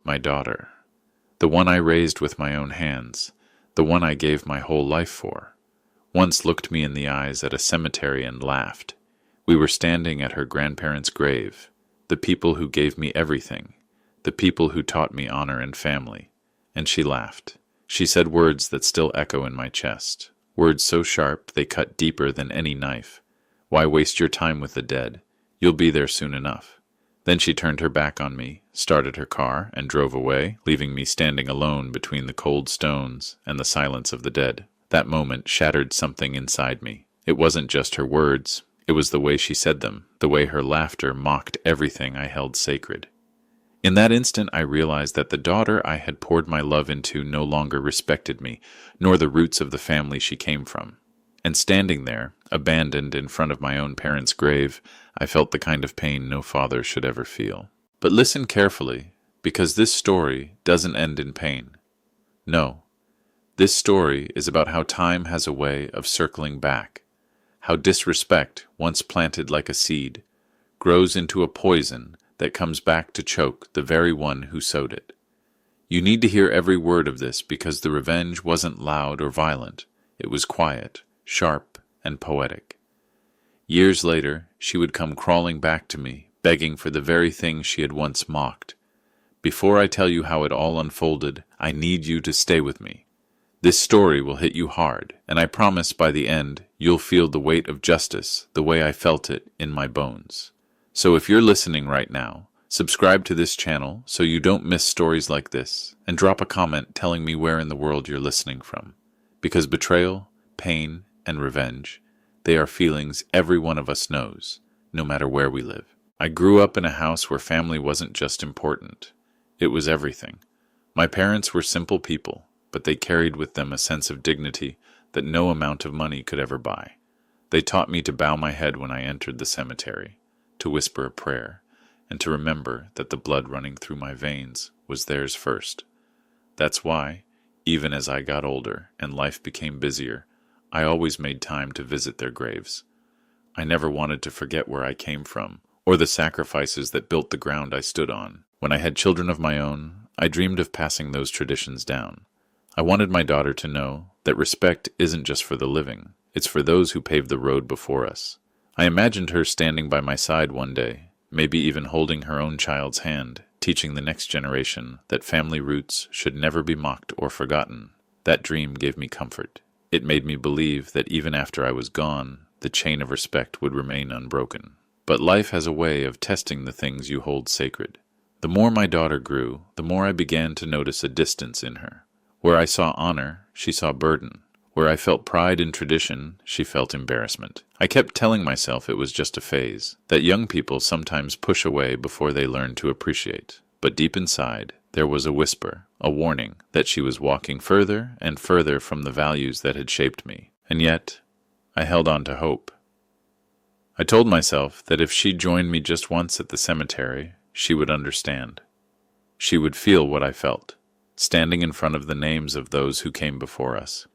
my daughter. The one I raised with my own hands, the one I gave my whole life for, once looked me in the eyes at a cemetery and laughed. We were standing at her grandparents' grave, the people who gave me everything, the people who taught me honor and family, and she laughed. She said words that still echo in my chest, words so sharp they cut deeper than any knife. Why waste your time with the dead? You'll be there soon enough. Then she turned her back on me, started her car, and drove away, leaving me standing alone between the cold stones and the silence of the dead. That moment shattered something inside me. It wasn't just her words, it was the way she said them, the way her laughter mocked everything I held sacred. In that instant I realized that the daughter I had poured my love into no longer respected me, nor the roots of the family she came from. And standing there, abandoned in front of my own parents' grave, I felt the kind of pain no father should ever feel. But listen carefully, because this story doesn't end in pain. No. This story is about how time has a way of circling back, how disrespect, once planted like a seed, grows into a poison that comes back to choke the very one who sowed it. You need to hear every word of this because the revenge wasn't loud or violent. It was quiet, sharp, and poetic. Years later, she would come crawling back to me, begging for the very thing she had once mocked. Before I tell you how it all unfolded, I need you to stay with me. This story will hit you hard, and I promise by the end, you'll feel the weight of justice the way I felt it in my bones. So if you're listening right now, subscribe to this channel so you don't miss stories like this, and drop a comment telling me where in the world you're listening from. Because betrayal, pain, and revenge, they are feelings every one of us knows, no matter where we live. I grew up in a house where family wasn't just important. It was everything. My parents were simple people, but they carried with them a sense of dignity that no amount of money could ever buy. They taught me to bow my head when I entered the cemetery, to whisper a prayer, and to remember that the blood running through my veins was theirs first. That's why, even as I got older and life became busier, I always made time to visit their graves. I never wanted to forget where I came from, or the sacrifices that built the ground I stood on. When I had children of my own, I dreamed of passing those traditions down. I wanted my daughter to know that respect isn't just for the living, it's for those who paved the road before us. I imagined her standing by my side one day, maybe even holding her own child's hand, teaching the next generation that family roots should never be mocked or forgotten. That dream gave me comfort. It made me believe that even after I was gone, the chain of respect would remain unbroken. But life has a way of testing the things you hold sacred. The more my daughter grew, the more I began to notice a distance in her. Where I saw honor, she saw burden. Where I felt pride in tradition, she felt embarrassment. I kept telling myself it was just a phase, that young people sometimes push away before they learn to appreciate. But deep inside, there was a whisper, a warning, that she was walking further and further from the values that had shaped me. And yet, I held on to hope. I told myself that if she joined me just once at the cemetery, she would understand. She would feel what I felt, standing in front of the names of those who came before us.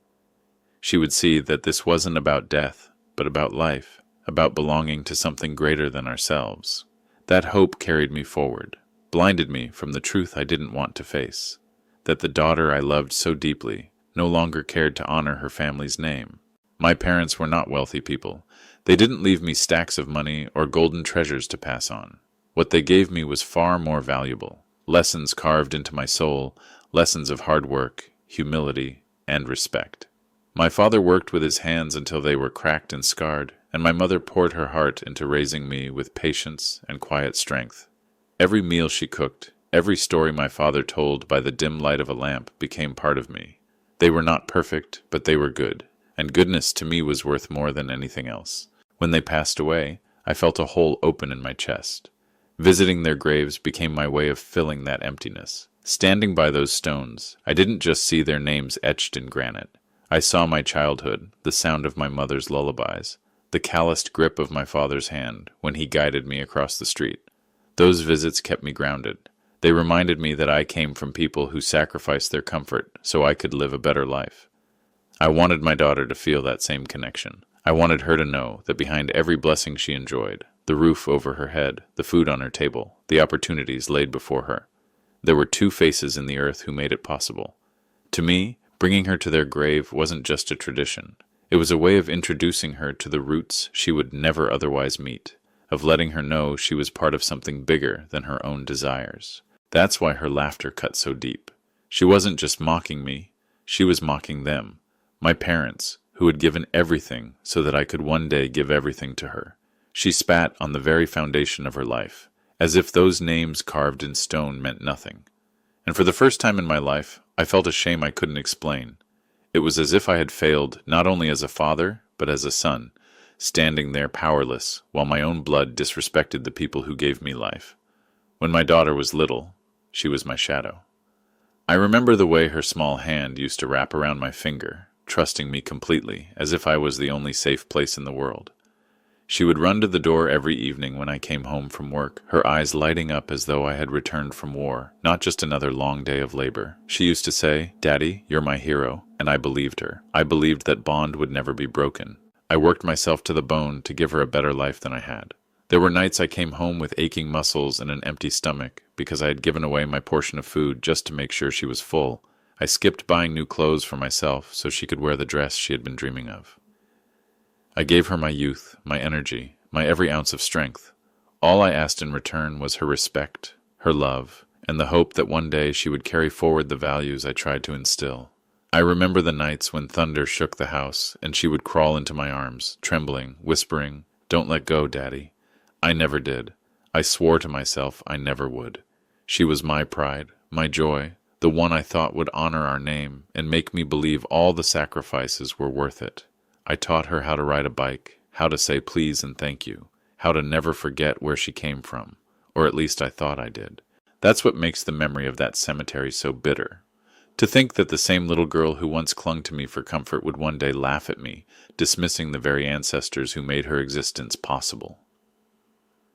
She would see that this wasn't about death, but about life, about belonging to something greater than ourselves. That hope carried me forward, blinded me from the truth I didn't want to face, that the daughter I loved so deeply no longer cared to honor her family's name. My parents were not wealthy people. They didn't leave me stacks of money or golden treasures to pass on. What they gave me was far more valuable, lessons carved into my soul, lessons of hard work, humility, and respect. My father worked with his hands until they were cracked and scarred, and my mother poured her heart into raising me with patience and quiet strength. Every meal she cooked, every story my father told by the dim light of a lamp became part of me. They were not perfect, but they were good, and goodness to me was worth more than anything else. When they passed away, I felt a hole open in my chest. Visiting their graves became my way of filling that emptiness. Standing by those stones, I didn't just see their names etched in granite. I saw my childhood, the sound of my mother's lullabies, the calloused grip of my father's hand when he guided me across the street. Those visits kept me grounded. They reminded me that I came from people who sacrificed their comfort so I could live a better life. I wanted my daughter to feel that same connection. I wanted her to know that behind every blessing she enjoyed, the roof over her head, the food on her table, the opportunities laid before her, There were two faces in the earth who made it possible. To me, bringing her to their grave wasn't just a tradition. It was a way of introducing her to the roots she would never otherwise meet, of letting her know she was part of something bigger than her own desires. That's why her laughter cut so deep. She wasn't just mocking me, she was mocking them, my parents, who had given everything so that I could one day give everything to her. She spat on the very foundation of her life, as if those names carved in stone meant nothing. And for the first time in my life, I felt a shame I couldn't explain. It was as if I had failed not only as a father, but as a son, standing there powerless while my own blood disrespected the people who gave me life. When my daughter was little, she was my shadow. I remember the way her small hand used to wrap around my finger, trusting me completely, as if I was the only safe place in the world. She would run to the door every evening when I came home from work, her eyes lighting up as though I had returned from war, not just another long day of labor. She used to say, "Daddy, you're my hero," and I believed her. I believed that bond would never be broken. I worked myself to the bone to give her a better life than I had. There were nights I came home with aching muscles and an empty stomach because I had given away my portion of food just to make sure she was full. I skipped buying new clothes for myself so she could wear the dress she had been dreaming of. I gave her my youth, my energy, my every ounce of strength. All I asked in return was her respect, her love, and the hope that one day she would carry forward the values I tried to instill. I remember the nights when thunder shook the house and she would crawl into my arms, trembling, whispering, "Don't let go, Daddy." I never did. I swore to myself I never would. She was my pride, my joy, the one I thought would honor our name and make me believe all the sacrifices were worth it. I taught her how to ride a bike, how to say please and thank you, how to never forget where she came from, or at least I thought I did. That's what makes the memory of that cemetery so bitter. To think that the same little girl who once clung to me for comfort would one day laugh at me, dismissing the very ancestors who made her existence possible.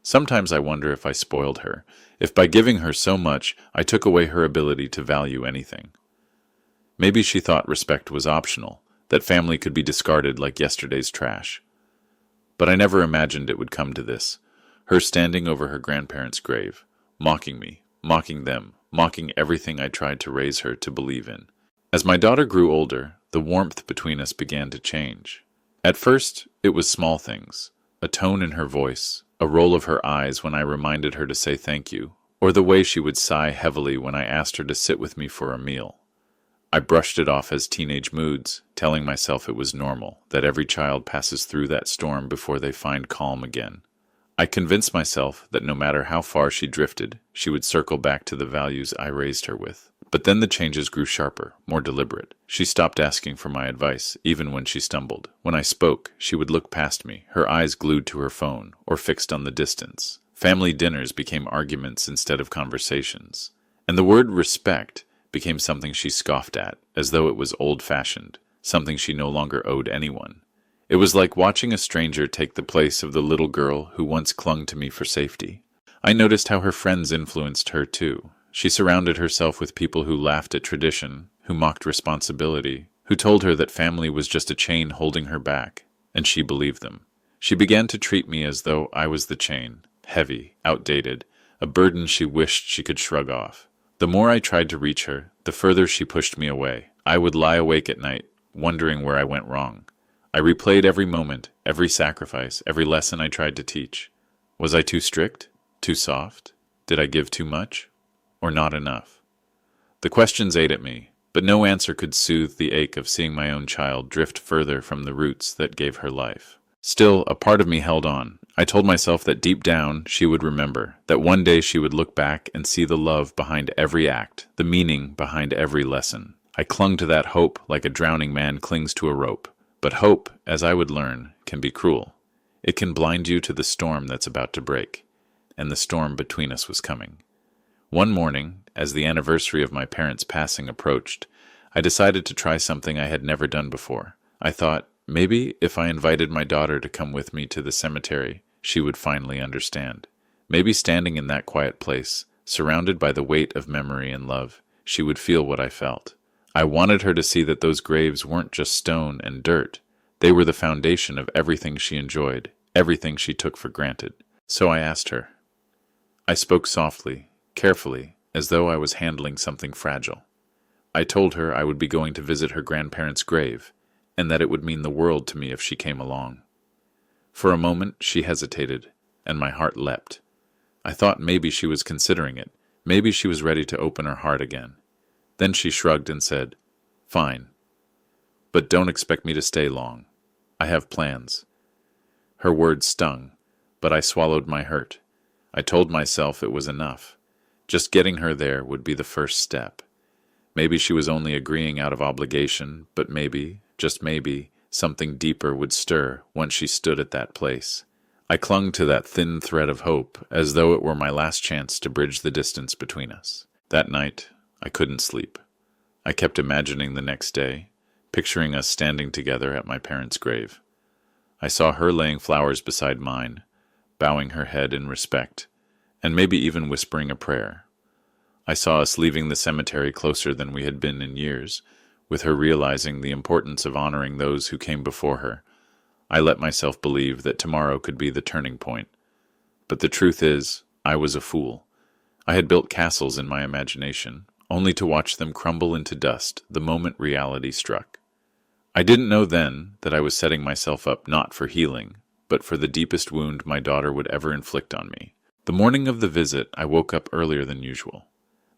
Sometimes I wonder if I spoiled her, if by giving her so much I took away her ability to value anything. Maybe she thought respect was optional, that family could be discarded like yesterday's trash. But I never imagined it would come to this, her standing over her grandparents' grave, mocking me, mocking them, mocking everything I tried to raise her to believe in. As my daughter grew older, the warmth between us began to change. At first, it was small things, a tone in her voice, a roll of her eyes when I reminded her to say thank you, or the way she would sigh heavily when I asked her to sit with me for a meal. I brushed it off as teenage moods, telling myself it was normal, that every child passes through that storm before they find calm again. I convinced myself that no matter how far she drifted, she would circle back to the values I raised her with. But then the changes grew sharper, more deliberate. She stopped asking for my advice, even when she stumbled. When I spoke, she would look past me, her eyes glued to her phone, or fixed on the distance. Family dinners became arguments instead of conversations. And the word respect became something she scoffed at, as though it was old-fashioned, something she no longer owed anyone. It was like watching a stranger take the place of the little girl who once clung to me for safety. I noticed how her friends influenced her too. She surrounded herself with people who laughed at tradition, who mocked responsibility, who told her that family was just a chain holding her back, and she believed them. She began to treat me as though I was the chain, heavy, outdated, a burden she wished she could shrug off. The more I tried to reach her, the further she pushed me away. I would lie awake at night, wondering where I went wrong. I replayed every moment, every sacrifice, every lesson I tried to teach. Was I too strict? Too soft? Did I give too much? Or not enough? The questions ate at me, but no answer could soothe the ache of seeing my own child drift further from the roots that gave her life. Still, a part of me held on. I told myself that deep down she would remember, that one day she would look back and see the love behind every act, the meaning behind every lesson. I clung to that hope like a drowning man clings to a rope. But hope, as I would learn, can be cruel. It can blind you to the storm that's about to break, and the storm between us was coming. One morning, as the anniversary of my parents' passing approached, I decided to try something I had never done before. I thought, maybe if I invited my daughter to come with me to the cemetery, she would finally understand. Maybe standing in that quiet place, surrounded by the weight of memory and love, she would feel what I felt. I wanted her to see that those graves weren't just stone and dirt. They were the foundation of everything she enjoyed, everything she took for granted. So I asked her. I spoke softly, carefully, as though I was handling something fragile. I told her I would be going to visit her grandparents' grave, and that it would mean the world to me if she came along. For a moment she hesitated, and my heart leapt. I thought maybe she was considering it, maybe she was ready to open her heart again. Then she shrugged and said, "Fine. But don't expect me to stay long. I have plans." Her words stung, but I swallowed my hurt. I told myself it was enough. Just getting her there would be the first step. Maybe she was only agreeing out of obligation, but maybe, just maybe, something deeper would stir once she stood at that place. I clung to that thin thread of hope as though it were my last chance to bridge the distance between us. That night, I couldn't sleep. I kept imagining the next day, picturing us standing together at my parents' grave. I saw her laying flowers beside mine, bowing her head in respect, and maybe even whispering a prayer. I saw us leaving the cemetery closer than we had been in years, with her realizing the importance of honoring those who came before her. I let myself believe that tomorrow could be the turning point. But the truth is, I was a fool. I had built castles in my imagination, only to watch them crumble into dust the moment reality struck. I didn't know then that I was setting myself up not for healing, but for the deepest wound my daughter would ever inflict on me. The morning of the visit, I woke up earlier than usual.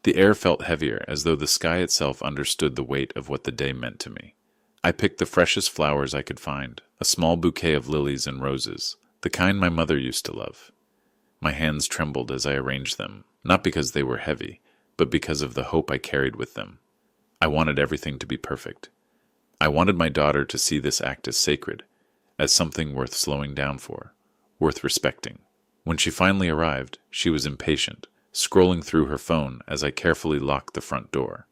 The air felt heavier, as though the sky itself understood the weight of what the day meant to me. I picked the freshest flowers I could find, a small bouquet of lilies and roses, the kind my mother used to love. My hands trembled as I arranged them, not because they were heavy, but because of the hope I carried with them. I wanted everything to be perfect. I wanted my daughter to see this act as sacred, as something worth slowing down for, worth respecting. When she finally arrived, she was impatient, scrolling through her phone as I carefully locked the front door.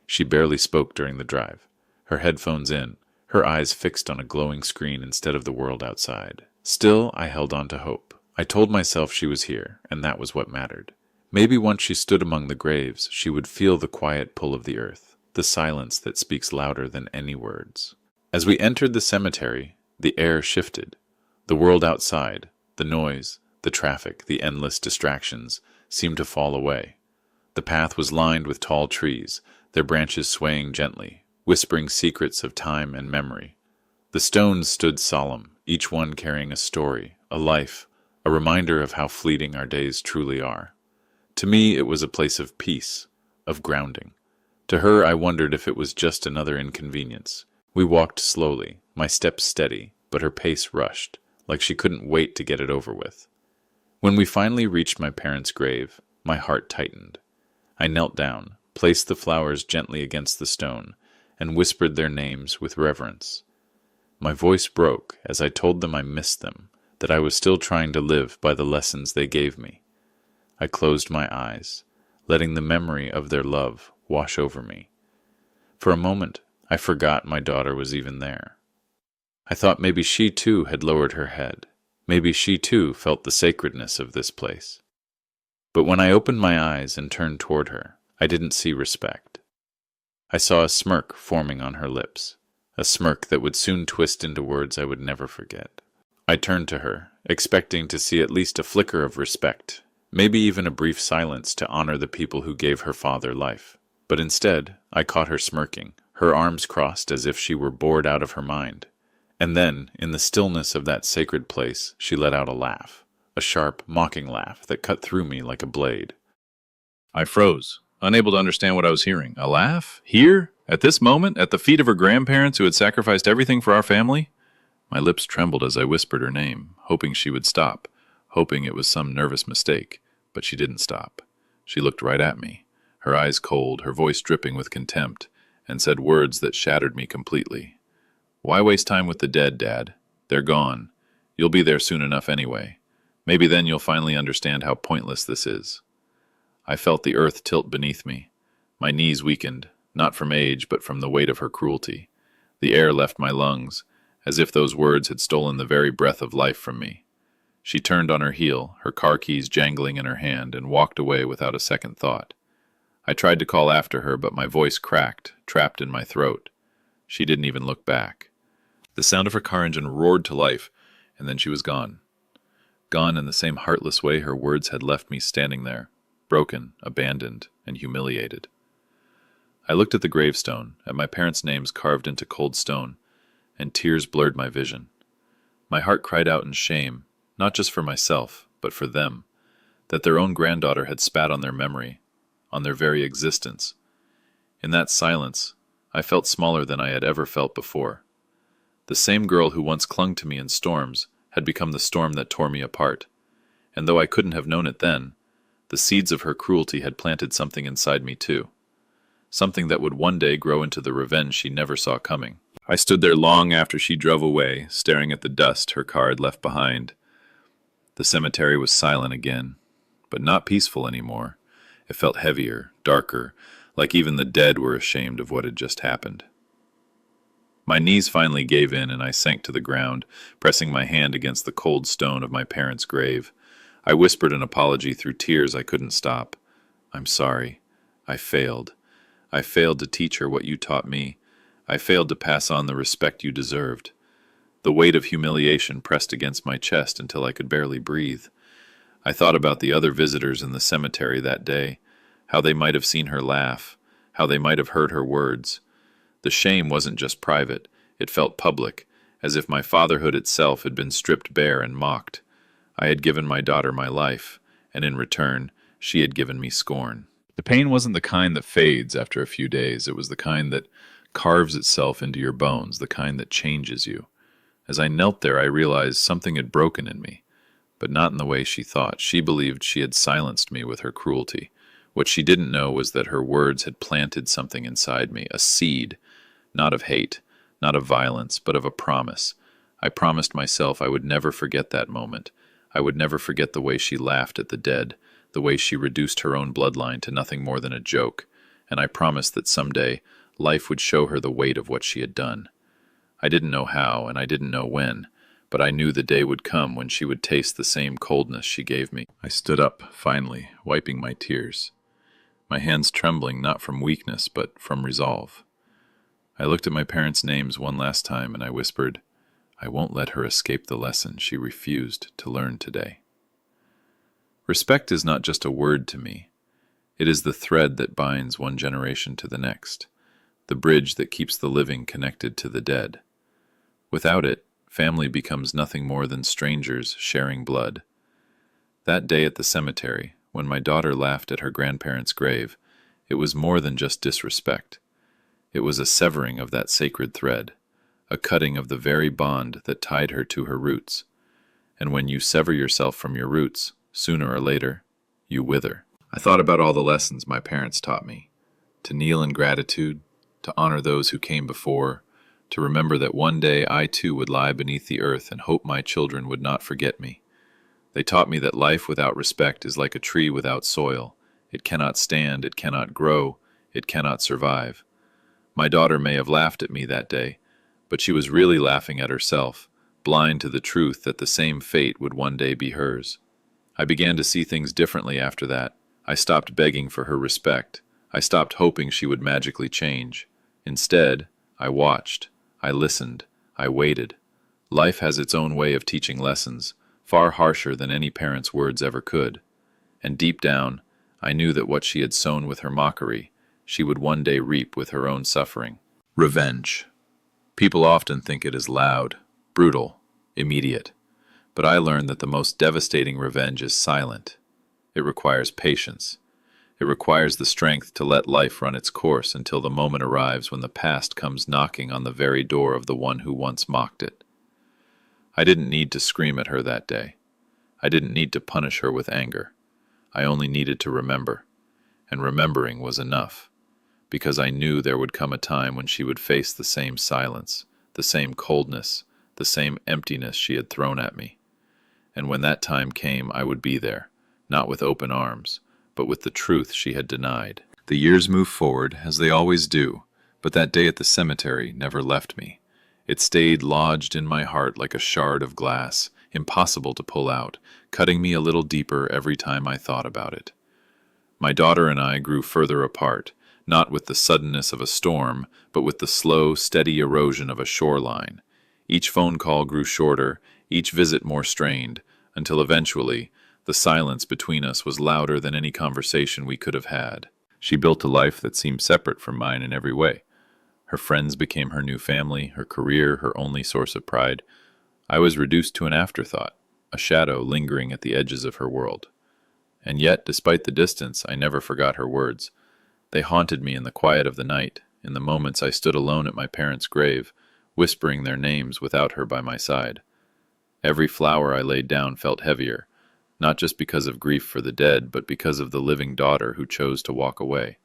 She barely spoke during the drive, her headphones in, her eyes fixed on a glowing screen instead of the world outside. Still, I held on to hope. I told myself she was here, and that was what mattered. Maybe once she stood among the graves, she would feel the quiet pull of the earth, the silence that speaks louder than any words. As we entered the cemetery, the air shifted. The world outside, the noise, the traffic, the endless distractions, seemed to fall away. The path was lined with tall trees, their branches swaying gently, whispering secrets of time and memory. The stones stood solemn, each one carrying a story, a life, a reminder of how fleeting our days truly are. To me, it was a place of peace, of grounding. To her, I wondered if it was just another inconvenience. We walked slowly, my steps steady, but her pace rushed, like she couldn't wait to get it over with. When we finally reached my parents' grave, my heart tightened. I knelt down, placed the flowers gently against the stone, and whispered their names with reverence. My voice broke as I told them I missed them, that I was still trying to live by the lessons they gave me. I closed my eyes, letting the memory of their love wash over me. For a moment, I forgot my daughter was even there. I thought maybe she too had lowered her head. Maybe she too felt the sacredness of this place. But when I opened my eyes and turned toward her, I didn't see respect. I saw a smirk forming on her lips, a smirk that would soon twist into words I would never forget. I turned to her, expecting to see at least a flicker of respect, maybe even a brief silence to honor the people who gave her father life. But instead, I caught her smirking, her arms crossed as if she were bored out of her mind. And then, in the stillness of that sacred place, she let out a laugh, a sharp, mocking laugh that cut through me like a blade. I froze, unable to understand what I was hearing. A laugh? Here? At this moment? At the feet of her grandparents who had sacrificed everything for our family? My lips trembled as I whispered her name, hoping she would stop, hoping it was some nervous mistake, but she didn't stop. She looked right at me, her eyes cold, her voice dripping with contempt, and said words that shattered me completely. Why waste time with the dead, Dad? They're gone. You'll be there soon enough anyway. Maybe then you'll finally understand how pointless this is. I felt the earth tilt beneath me. My knees weakened, not from age, but from the weight of her cruelty. The air left my lungs, as if those words had stolen the very breath of life from me. She turned on her heel, her car keys jangling in her hand, and walked away without a second thought. I tried to call after her, but my voice cracked, trapped in my throat. She didn't even look back. The sound of her car engine roared to life, and then she was gone. Gone in the same heartless way her words had left me standing there, broken, abandoned, and humiliated. I looked at the gravestone, at my parents' names carved into cold stone, and tears blurred my vision. My heart cried out in shame, not just for myself, but for them, that their own granddaughter had spat on their memory, on their very existence. In that silence, I felt smaller than I had ever felt before. The same girl who once clung to me in storms had become the storm that tore me apart, and though I couldn't have known it then, the seeds of her cruelty had planted something inside me too, something that would one day grow into the revenge she never saw coming. I stood there long after she drove away, staring at the dust her car had left behind. The cemetery was silent again, but not peaceful anymore. It felt heavier, darker, like even the dead were ashamed of what had just happened. My knees finally gave in and I sank to the ground, pressing my hand against the cold stone of my parents' grave. I whispered an apology through tears I couldn't stop. "I'm sorry. I failed. I failed to teach her what you taught me. I failed to pass on the respect you deserved." The weight of humiliation pressed against my chest until I could barely breathe. I thought about the other visitors in the cemetery that day, how they might have seen her laugh, how they might have heard her words. The shame wasn't just private, it felt public, as if my fatherhood itself had been stripped bare and mocked. I had given my daughter my life, and in return, she had given me scorn. The pain wasn't the kind that fades after a few days. It was the kind that carves itself into your bones, the kind that changes you. As I knelt there, I realized something had broken in me, but not in the way she thought. She believed she had silenced me with her cruelty. What she didn't know was that her words had planted something inside me, a seed, not of hate, not of violence, but of a promise. I promised myself I would never forget that moment. I would never forget the way she laughed at the dead, the way she reduced her own bloodline to nothing more than a joke, and I promised that someday life would show her the weight of what she had done. I didn't know how, and I didn't know when, but I knew the day would come when she would taste the same coldness she gave me. I stood up, finally, wiping my tears, my hands trembling not from weakness but from resolve. I looked at my parents' names one last time and I whispered, "I won't let her escape the lesson she refused to learn today." Respect is not just a word to me. It is the thread that binds one generation to the next, the bridge that keeps the living connected to the dead. Without it, family becomes nothing more than strangers sharing blood. That day at the cemetery, when my daughter laughed at her grandparents' grave, it was more than just disrespect. It was a severing of that sacred thread, a cutting of the very bond that tied her to her roots. And when you sever yourself from your roots, sooner or later, you wither. I thought about all the lessons my parents taught me, to kneel in gratitude, to honor those who came before, to remember that one day I too would lie beneath the earth and hope my children would not forget me. They taught me that life without respect is like a tree without soil. It cannot stand, it cannot grow, it cannot survive. My daughter may have laughed at me that day, but she was really laughing at herself, blind to the truth that the same fate would one day be hers. I began to see things differently after that. I stopped begging for her respect. I stopped hoping she would magically change. Instead, I watched, I listened, I waited. Life has its own way of teaching lessons, far harsher than any parent's words ever could. And deep down, I knew that what she had sown with her mockery, she would one day reap with her own suffering. Revenge. People often think it is loud, brutal, immediate. But I learned that the most devastating revenge is silent. It requires patience. It requires the strength to let life run its course until the moment arrives when the past comes knocking on the very door of the one who once mocked it. I didn't need to scream at her that day. I didn't need to punish her with anger. I only needed to remember. And remembering was enough, because I knew there would come a time when she would face the same silence, the same coldness, the same emptiness she had thrown at me. And when that time came, I would be there, not with open arms, but with the truth she had denied. The years moved forward, as they always do, but that day at the cemetery never left me. It stayed lodged in my heart like a shard of glass, impossible to pull out, cutting me a little deeper every time I thought about it. My daughter and I grew further apart, not with the suddenness of a storm, but with the slow, steady erosion of a shoreline. Each phone call grew shorter, each visit more strained, until eventually The silence between us was louder than any conversation we could have had. She built a life that seemed separate from mine in every way. Her friends became her new family, her career her only source of pride. I was reduced to an afterthought, a shadow lingering at the edges of her world. And yet, despite the distance, I never forgot her words. They haunted me in the quiet of the night, in the moments I stood alone at my parents' grave, whispering their names without her by my side. Every flower I laid down felt heavier, not just because of grief for the dead, but because of the living daughter who chose to walk away.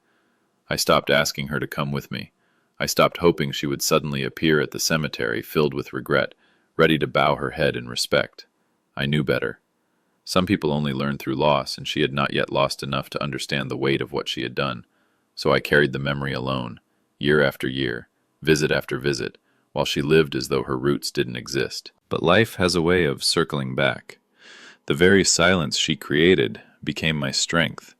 I stopped asking her to come with me. I stopped hoping she would suddenly appear at the cemetery filled with regret, ready to bow her head in respect. I knew better. Some people only learn through loss, and she had not yet lost enough to understand the weight of what she had done. So I carried the memory alone, year after year, visit after visit, while she lived as though her roots didn't exist. But life has a way of circling back. The very silence she created became my strength.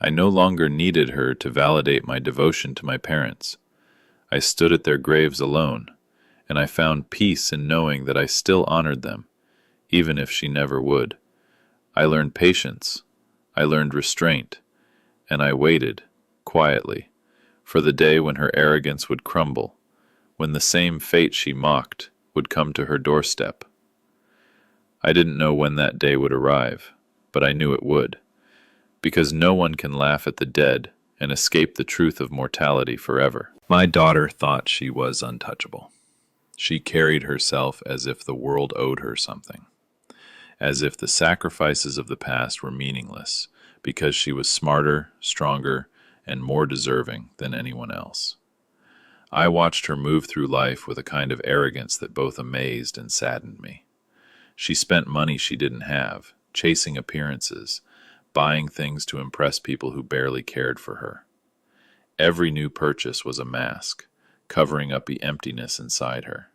I no longer needed her to validate my devotion to my parents. I stood at their graves alone, and I found peace in knowing that I still honored them, even if she never would. I learned patience, I learned restraint, and I waited, quietly, for the day when her arrogance would crumble, when the same fate she mocked would come to her doorstep. I didn't know when that day would arrive, but I knew it would, because no one can laugh at the dead and escape the truth of mortality forever. My daughter thought she was untouchable. She carried herself as if the world owed her something, as if the sacrifices of the past were meaningless, because she was smarter, stronger, and more deserving than anyone else. I watched her move through life with a kind of arrogance that both amazed and saddened me. She spent money she didn't have, chasing appearances, buying things to impress people who barely cared for her. Every new purchase was a mask, covering up the emptiness inside her.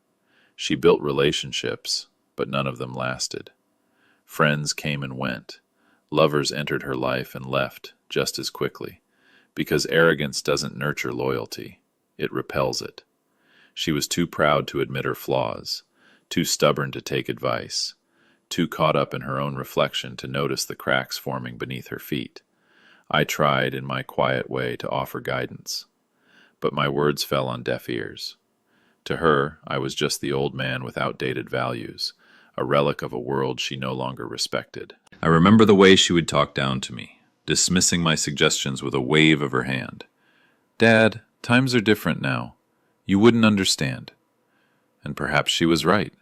She built relationships, but none of them lasted. Friends came and went. Lovers entered her life and left just as quickly, because arrogance doesn't nurture loyalty, it repels it. She was too proud to admit her flaws, too stubborn to take advice, too caught up in her own reflection to notice the cracks forming beneath her feet. I tried in my quiet way to offer guidance, but my words fell on deaf ears. To her, I was just the old man with outdated values, a relic of a world she no longer respected. I remember the way she would talk down to me, dismissing my suggestions with a wave of her hand. "Dad, times are different now. You wouldn't understand." And perhaps she was right.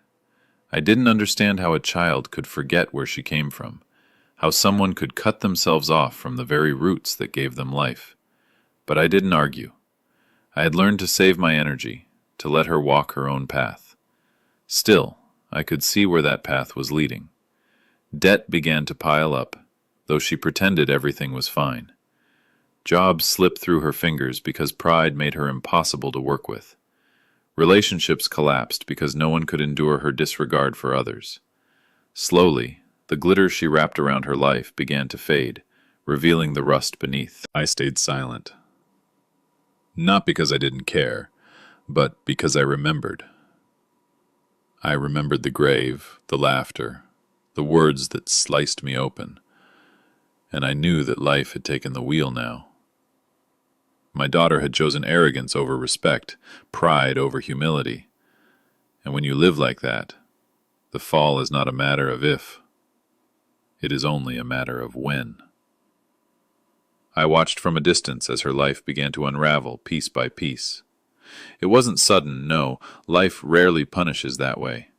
I didn't understand how a child could forget where she came from, how someone could cut themselves off from the very roots that gave them life. But I didn't argue. I had learned to save my energy, to let her walk her own path. Still, I could see where that path was leading. Debt began to pile up, though she pretended everything was fine. Jobs slipped through her fingers because pride made her impossible to work with. Relationships collapsed because no one could endure her disregard for others. Slowly, the glitter she wrapped around her life began to fade, revealing the rust beneath. I stayed silent. Not because I didn't care, but because I remembered. I remembered the grave, the laughter, the words that sliced me open, and I knew that life had taken the wheel now. My daughter had chosen arrogance over respect, pride over humility. And when you live like that, the fall is not a matter of if, it is only a matter of when. I watched from a distance as her life began to unravel piece by piece. It wasn't sudden, no, life rarely punishes that way.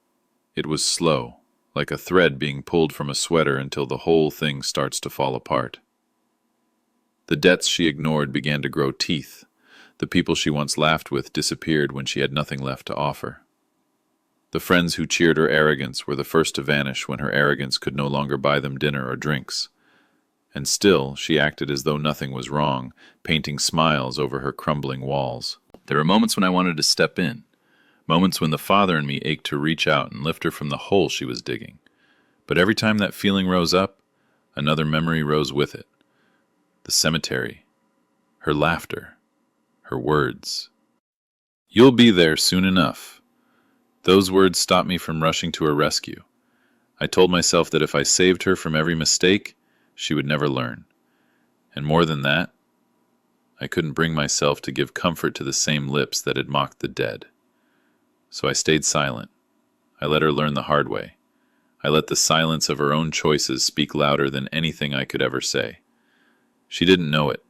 It was slow, like a thread being pulled from a sweater until the whole thing starts to fall apart. The debts she ignored began to grow teeth. The people she once laughed with disappeared when she had nothing left to offer. The friends who cheered her arrogance were the first to vanish when her arrogance could no longer buy them dinner or drinks. And still, she acted as though nothing was wrong, painting smiles over her crumbling walls. There were moments when I wanted to step in, moments when the father in me ached to reach out and lift her from the hole she was digging. But every time that feeling rose up, another memory rose with it. The cemetery, her laughter, her words. "You'll be there soon enough." Those words stopped me from rushing to her rescue. I told myself that if I saved her from every mistake, she would never learn. And more than that, I couldn't bring myself to give comfort to the same lips that had mocked the dead. So I stayed silent. I let her learn the hard way. I let the silence of her own choices speak louder than anything I could ever say. She didn't know it,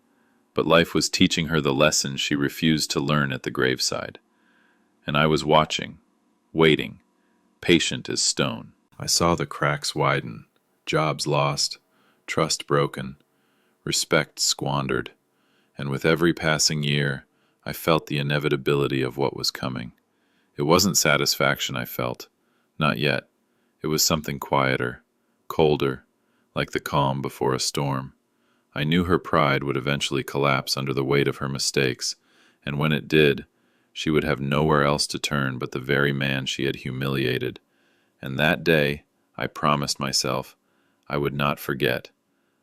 but life was teaching her the lessons she refused to learn at the graveside. And I was watching, waiting, patient as stone. I saw the cracks widen, jobs lost, trust broken, respect squandered, and with every passing year, I felt the inevitability of what was coming. It wasn't satisfaction I felt, not yet. It was something quieter, colder, like the calm before a storm. I knew her pride would eventually collapse under the weight of her mistakes, and when it did, she would have nowhere else to turn but the very man she had humiliated. And that day, I promised myself, I would not forget.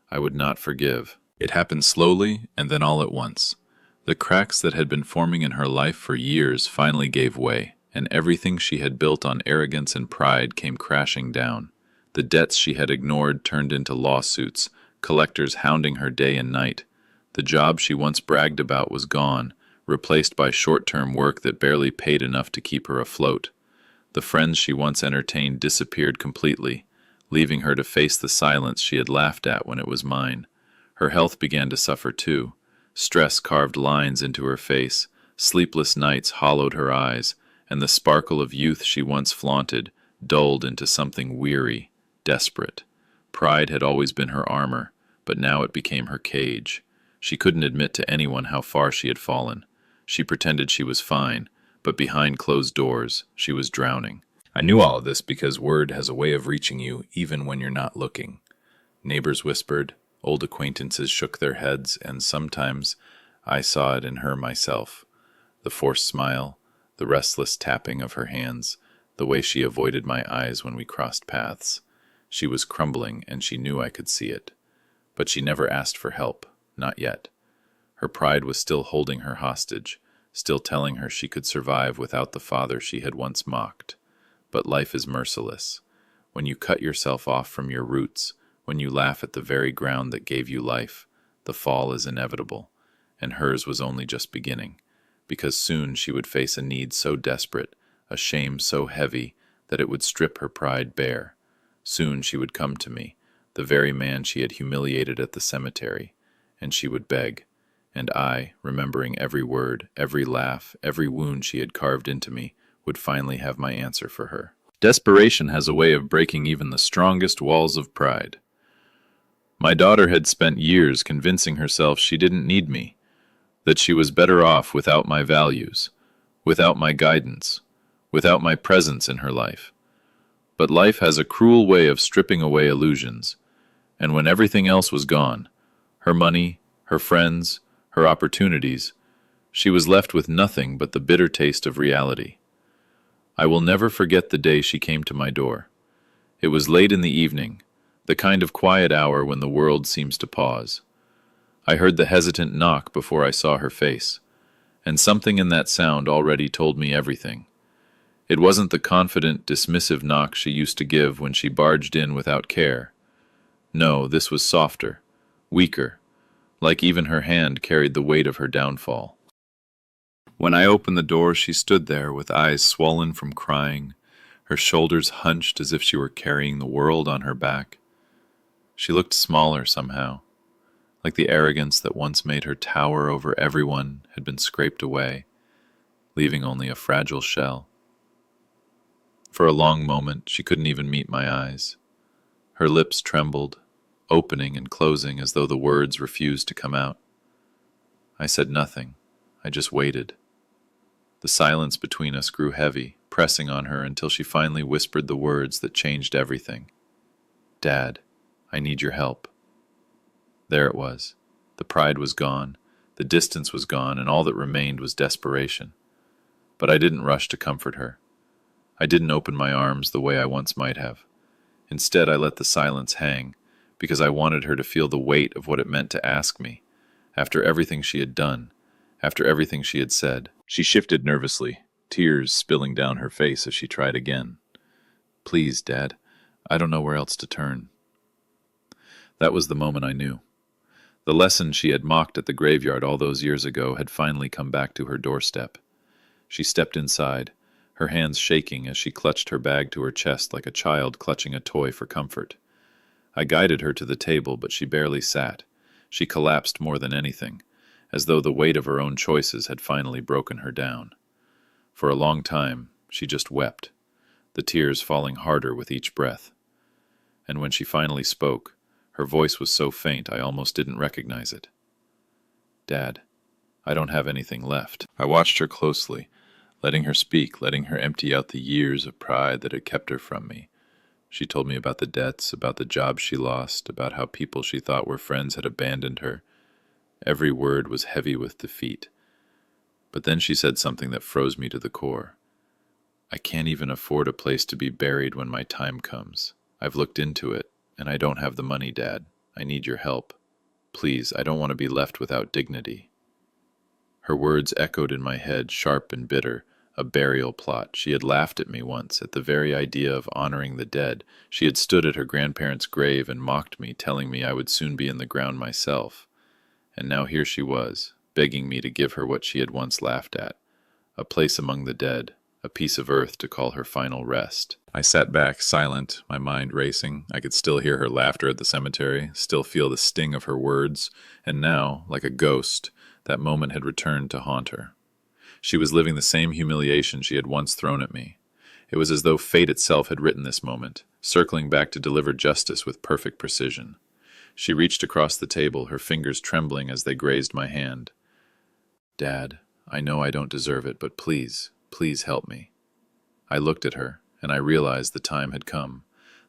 I would not forgive. It happened slowly and then all at once. The cracks that had been forming in her life for years finally gave way, and everything she had built on arrogance and pride came crashing down. The debts she had ignored turned into lawsuits, collectors hounding her day and night. The job she once bragged about was gone, replaced by short-term work that barely paid enough to keep her afloat. The friends she once entertained disappeared completely, leaving her to face the silence she had laughed at when it was mine. Her health began to suffer too. Stress carved lines into her face, sleepless nights hollowed her eyes, and the sparkle of youth she once flaunted dulled into something weary, desperate. Pride had always been her armor, but now it became her cage. She couldn't admit to anyone how far she had fallen. She pretended she was fine, but behind closed doors, she was drowning. I knew all of this because word has a way of reaching you even when you're not looking. Neighbors whispered, old acquaintances shook their heads, and sometimes I saw it in her myself. The forced smile, the restless tapping of her hands, the way she avoided my eyes when we crossed paths. She was crumbling, and she knew I could see it. But she never asked for help, not yet. Her pride was still holding her hostage, still telling her she could survive without the father she had once mocked. But life is merciless. When you cut yourself off from your roots, when you laugh at the very ground that gave you life, the fall is inevitable, and hers was only just beginning, because soon she would face a need so desperate, a shame so heavy, that it would strip her pride bare. Soon she would come to me, the very man she had humiliated at the cemetery, and she would beg, and I, remembering every word, every laugh, every wound she had carved into me, would finally have my answer for her. Desperation has a way of breaking even the strongest walls of pride. My daughter had spent years convincing herself she didn't need me, that she was better off without my values, without my guidance, without my presence in her life. But life has a cruel way of stripping away illusions, and when everything else was gone, her money, her friends, her opportunities, she was left with nothing but the bitter taste of reality. I will never forget the day she came to my door. It was late in the evening, the kind of quiet hour when the world seems to pause. I heard the hesitant knock before I saw her face, and something in that sound already told me everything. It wasn't the confident, dismissive knock she used to give when she barged in without care. No, this was softer, weaker, like even her hand carried the weight of her downfall. When I opened the door, she stood there with eyes swollen from crying, her shoulders hunched as if she were carrying the world on her back. She looked smaller somehow, like the arrogance that once made her tower over everyone had been scraped away, leaving only a fragile shell. For a long moment, she couldn't even meet my eyes. Her lips trembled, opening and closing as though the words refused to come out. I said nothing. I just waited. The silence between us grew heavy, pressing on her until she finally whispered the words that changed everything. "Dad, I need your help." There it was. The pride was gone, the distance was gone, and all that remained was desperation. But I didn't rush to comfort her. I didn't open my arms the way I once might have. Instead, I let the silence hang, because I wanted her to feel the weight of what it meant to ask me, after everything she had done, after everything she had said. She shifted nervously, tears spilling down her face as she tried again. "Please, Dad, I don't know where else to turn. That was the moment I knew. The lesson she had mocked at the graveyard all those years ago had finally come back to her doorstep. She stepped inside, her hands shaking as she clutched her bag to her chest like a child clutching a toy for comfort. I guided her to the table, but she barely sat. She collapsed more than anything, as though the weight of her own choices had finally broken her down. For a long time, she just wept, the tears falling harder with each breath. And when she finally spoke, her voice was so faint I almost didn't recognize it. "Dad, I don't have anything left." I watched her closely, letting her speak, letting her empty out the years of pride that had kept her from me. She told me about the debts, about the job she lost, about how people she thought were friends had abandoned her. Every word was heavy with defeat. But then she said something that froze me to the core. "I can't even afford a place to be buried when my time comes. I've looked into it, and I don't have the money, Dad. I need your help. Please, I don't want to be left without dignity." Her words echoed in my head, sharp and bitter, a burial plot. She had laughed at me once, at the very idea of honoring the dead. She had stood at her grandparents' grave and mocked me, telling me I would soon be in the ground myself. And now here she was, begging me to give her what she had once laughed at, a place among the dead, a piece of earth to call her final rest. I sat back, silent, my mind racing. I could still hear her laughter at the cemetery, still feel the sting of her words, and now, like a ghost, that moment had returned to haunt her. She was living the same humiliation she had once thrown at me. It was as though fate itself had written this moment, circling back to deliver justice with perfect precision. She reached across the table, her fingers trembling as they grazed my hand. "Dad, I know I don't deserve it, but please, please help me." I looked at her, and I realized the time had come.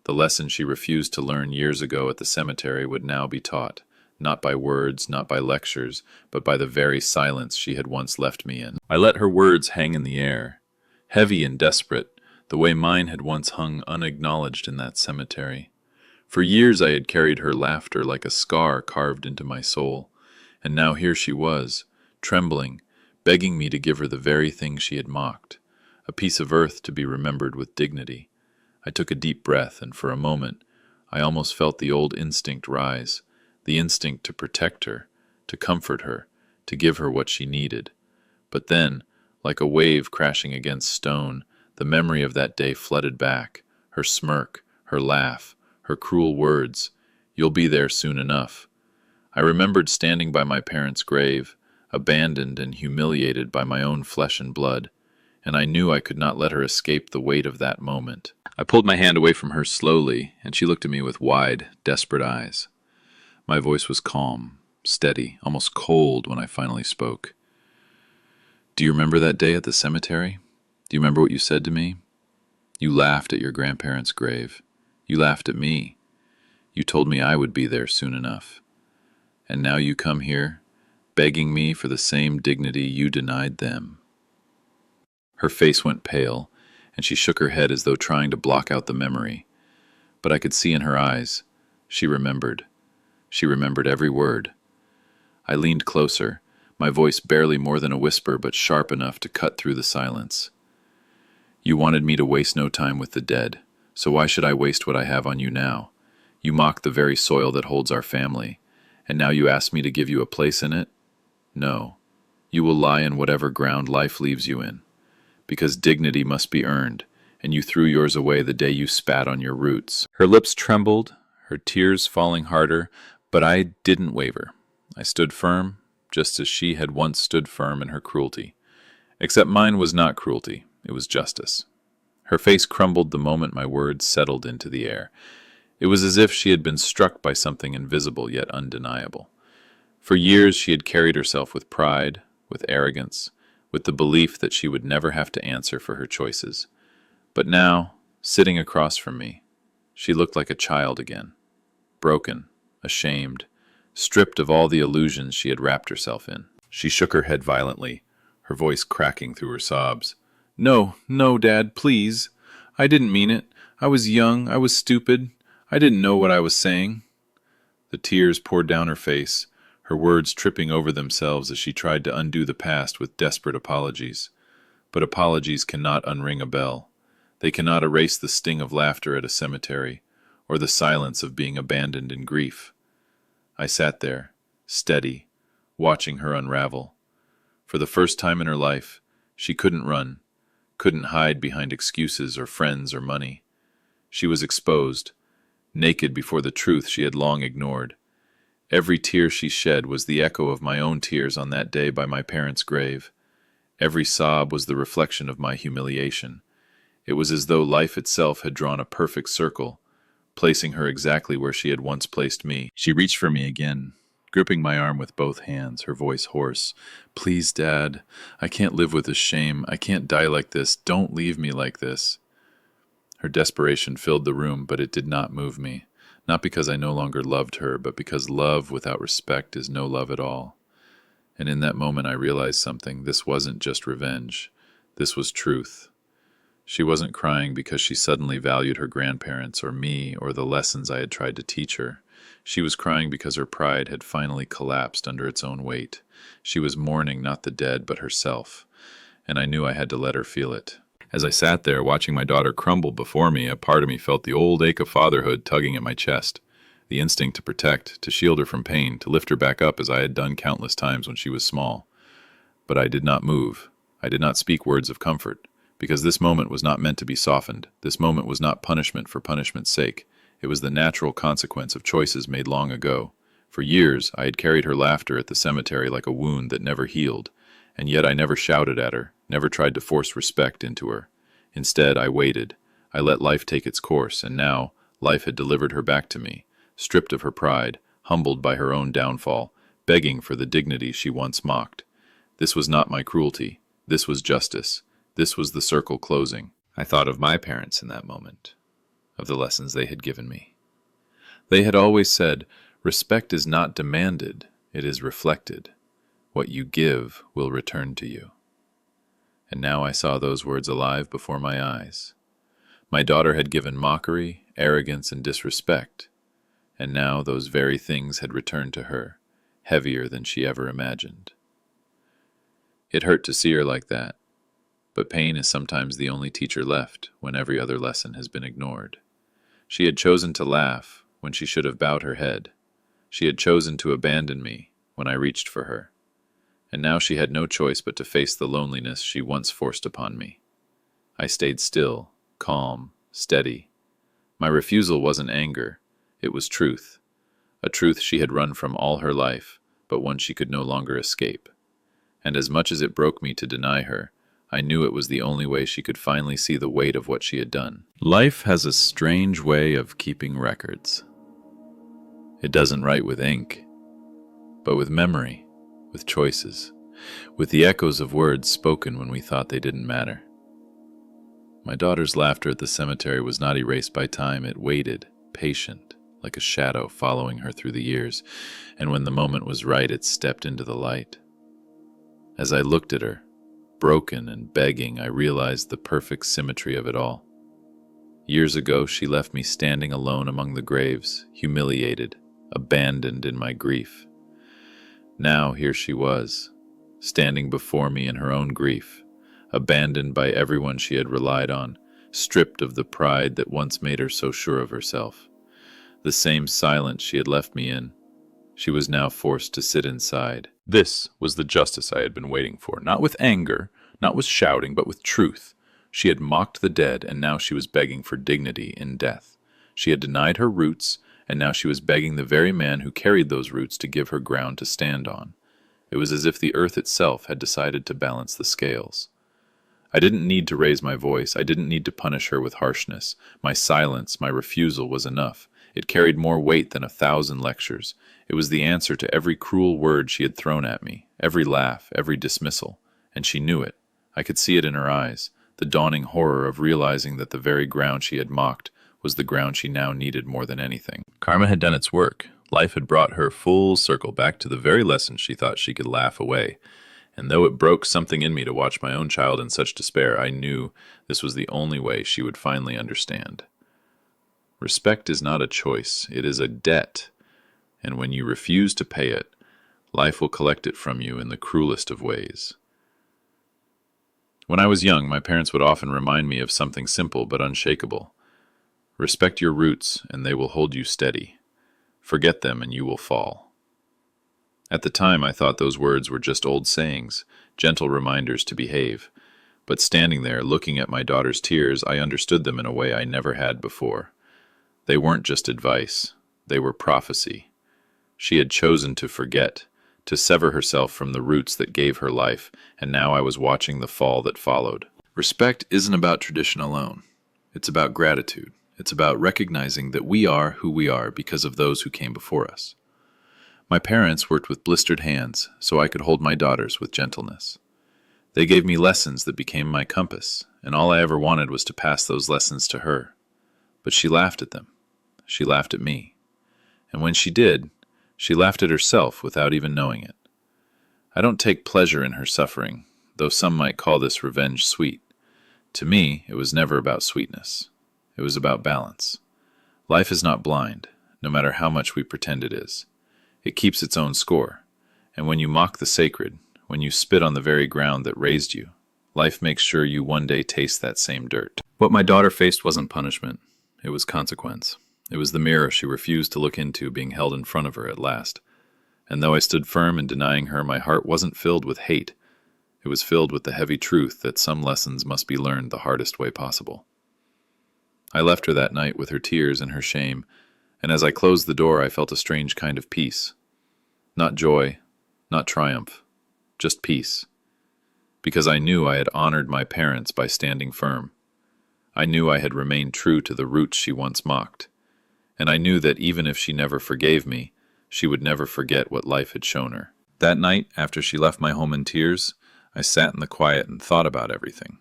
The lesson she refused to learn years ago at the cemetery would now be taught, not by words, not by lectures, but by the very silence she had once left me in. I let her words hang in the air, heavy and desperate, the way mine had once hung unacknowledged in that cemetery. For years I had carried her laughter like a scar carved into my soul, and now here she was, trembling, begging me to give her the very thing she had mocked, a piece of earth to be remembered with dignity. I took a deep breath, and for a moment I almost felt the old instinct rise, the instinct to protect her, to comfort her, to give her what she needed. But then, like a wave crashing against stone, the memory of that day flooded back, her smirk, her laugh, her cruel words, "You'll be there soon enough." I remembered standing by my parents' grave, abandoned and humiliated by my own flesh and blood, and I knew I could not let her escape the weight of that moment. I pulled my hand away from her slowly, and she looked at me with wide, desperate eyes. My voice was calm, steady, almost cold when I finally spoke. "Do you remember that day at the cemetery? Do you remember what you said to me? You laughed at your grandparents' grave. You laughed at me. You told me I would be there soon enough. And now you come here, begging me for the same dignity you denied them." Her face went pale, and she shook her head as though trying to block out the memory. But I could see in her eyes, she remembered. She remembered every word. I leaned closer, my voice barely more than a whisper, but sharp enough to cut through the silence. "You wanted me to waste no time with the dead, so why should I waste what I have on you now? You mocked the very soil that holds our family, and now you ask me to give you a place in it? No, you will lie in whatever ground life leaves you in, because dignity must be earned, and you threw yours away the day you spat on your roots." Her lips trembled, her tears falling harder, but I didn't waver. I stood firm, just as she had once stood firm in her cruelty. Except mine was not cruelty, it was justice. Her face crumbled the moment my words settled into the air. It was as if she had been struck by something invisible yet undeniable. For years she had carried herself with pride, with arrogance, with the belief that she would never have to answer for her choices. But now, sitting across from me, she looked like a child again, broken, ashamed, stripped of all the illusions she had wrapped herself in. She shook her head violently, her voice cracking through her sobs. "No, no, Dad, please. I didn't mean it. I was young, I was stupid. I didn't know what I was saying." The tears poured down her face, her words tripping over themselves as she tried to undo the past with desperate apologies. But apologies cannot unring a bell. They cannot erase the sting of laughter at a cemetery, or the silence of being abandoned in grief. I sat there, steady, watching her unravel. For the first time in her life, she couldn't run, couldn't hide behind excuses or friends or money. She was exposed, naked before the truth she had long ignored. Every tear she shed was the echo of my own tears on that day by my parents' grave. Every sob was the reflection of my humiliation. It was as though life itself had drawn a perfect circle, placing her exactly where she had once placed me. She reached for me again, gripping my arm with both hands, her voice hoarse. "Please, Dad, I can't live with this shame. I can't die like this. Don't leave me like this." Her desperation filled the room, but it did not move me. Not because I no longer loved her, but because love without respect is no love at all. And in that moment I realized something. This wasn't just revenge. This was truth. She wasn't crying because she suddenly valued her grandparents or me or the lessons I had tried to teach her. She was crying because her pride had finally collapsed under its own weight. She was mourning not the dead, but herself. And I knew I had to let her feel it. As I sat there watching my daughter crumble before me, a part of me felt the old ache of fatherhood tugging at my chest. The instinct to protect, to shield her from pain, to lift her back up as I had done countless times when she was small. But I did not move. I did not speak words of comfort, because this moment was not meant to be softened. This moment was not punishment for punishment's sake. It was the natural consequence of choices made long ago. For years, I had carried her laughter at the cemetery like a wound that never healed, and yet I never shouted at her, never tried to force respect into her. Instead, I waited. I let life take its course, and now, life had delivered her back to me, stripped of her pride, humbled by her own downfall, begging for the dignity she once mocked. This was not my cruelty. This was justice. This was the circle closing. I thought of my parents in that moment, of the lessons they had given me. They had always said, "Respect is not demanded, it is reflected. What you give will return to you." And now I saw those words alive before my eyes. My daughter had given mockery, arrogance, and disrespect, and now those very things had returned to her, heavier than she ever imagined. It hurt to see her like that, but pain is sometimes the only teacher left when every other lesson has been ignored. She had chosen to laugh when she should have bowed her head. She had chosen to abandon me when I reached for her. And now she had no choice but to face the loneliness she once forced upon me. I stayed still, calm, steady. My refusal wasn't anger, it was truth. A truth she had run from all her life, but one she could no longer escape. And as much as it broke me to deny her, I knew it was the only way she could finally see the weight of what she had done. Life has a strange way of keeping records. It doesn't write with ink, but with memory, with choices, with the echoes of words spoken when we thought they didn't matter. My daughter's laughter at the cemetery was not erased by time. It waited, patient, like a shadow following her through the years, and when the moment was right, it stepped into the light. As I looked at her, broken and begging, I realized the perfect symmetry of it all. Years ago, she left me standing alone among the graves, humiliated, abandoned in my grief. Now here she was, standing before me in her own grief, abandoned by everyone she had relied on, stripped of the pride that once made her so sure of herself. The same silence she had left me in, she was now forced to sit inside. This was the justice I had been waiting for, not with anger, not with shouting, but with truth. She had mocked the dead, and now she was begging for dignity in death. She had denied her roots, and now she was begging the very man who carried those roots to give her ground to stand on. It was as if the earth itself had decided to balance the scales. I didn't need to raise my voice. I didn't need to punish her with harshness. My silence, my refusal was enough. It carried more weight than 1,000 lectures. It was the answer to every cruel word she had thrown at me, every laugh, every dismissal. And she knew it. I could see it in her eyes, the dawning horror of realizing that the very ground she had mocked was the ground she now needed more than anything. Karma had done its work. Life had brought her full circle back to the very lesson she thought she could laugh away. And though it broke something in me to watch my own child in such despair, I knew this was the only way she would finally understand. Respect is not a choice, it is a debt. And when you refuse to pay it, life will collect it from you in the cruelest of ways. When I was young, my parents would often remind me of something simple but unshakable. Respect your roots, and they will hold you steady. Forget them, and you will fall. At the time, I thought those words were just old sayings, gentle reminders to behave. But standing there, looking at my daughter's tears, I understood them in a way I never had before. They weren't just advice. They were prophecy. She had chosen to forget, to sever herself from the roots that gave her life, and now I was watching the fall that followed. Respect isn't about tradition alone. It's about gratitude. It's about recognizing that we are who we are because of those who came before us. My parents worked with blistered hands so I could hold my daughters with gentleness. They gave me lessons that became my compass, and all I ever wanted was to pass those lessons to her. But she laughed at them. She laughed at me. And when she did, she laughed at herself without even knowing it. I don't take pleasure in her suffering, though some might call this revenge sweet. To me, it was never about sweetness. It was about balance. Life is not blind, no matter how much we pretend it is. It keeps its own score, and when you mock the sacred, when you spit on the very ground that raised you, life makes sure you one day taste that same dirt. What my daughter faced wasn't punishment. It was consequence. It was the mirror she refused to look into being held in front of her at last. And though I stood firm in denying her, my heart wasn't filled with hate. It was filled with the heavy truth that some lessons must be learned the hardest way possible. I left her that night with her tears and her shame, and as I closed the door I felt a strange kind of peace. Not joy, not triumph, just peace. Because I knew I had honored my parents by standing firm. I knew I had remained true to the roots she once mocked. And I knew that even if she never forgave me, she would never forget what life had shown her. That night, after she left my home in tears, I sat in the quiet and thought about everything.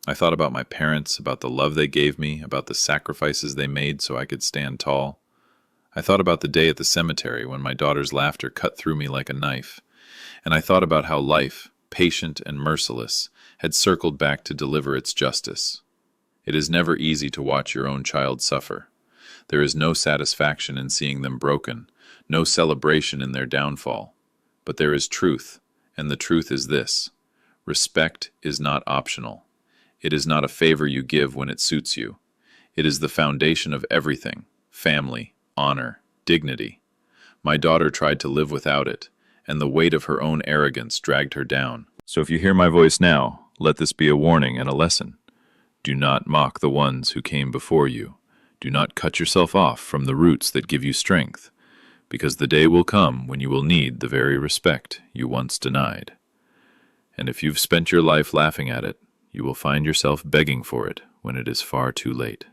I thought about my parents, about the love they gave me, about the sacrifices they made so I could stand tall. I thought about the day at the cemetery when my daughter's laughter cut through me like a knife. And I thought about how life, patient and merciless, had circled back to deliver its justice. It is never easy to watch your own child suffer. There is no satisfaction in seeing them broken, no celebration in their downfall. But there is truth, and the truth is this: respect is not optional. It is not a favor you give when it suits you. It is the foundation of everything: family, honor, dignity. My daughter tried to live without it, and the weight of her own arrogance dragged her down. So if you hear my voice now, let this be a warning and a lesson. Do not mock the ones who came before you. Do not cut yourself off from the roots that give you strength, because the day will come when you will need the very respect you once denied. And if you've spent your life laughing at it, you will find yourself begging for it when it is far too late.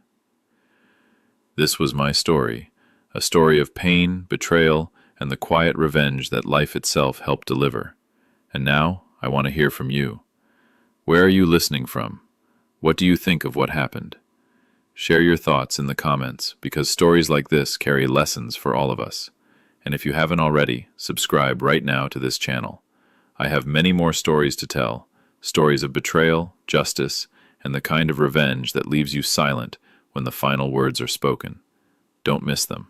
This was my story, a story of pain, betrayal, and the quiet revenge that life itself helped deliver. And now, I want to hear from you. Where are you listening from? What do you think of what happened? Share your thoughts in the comments, because stories like this carry lessons for all of us. And if you haven't already, subscribe right now to this channel. I have many more stories to tell, stories of betrayal, justice, and the kind of revenge that leaves you silent when the final words are spoken. Don't miss them.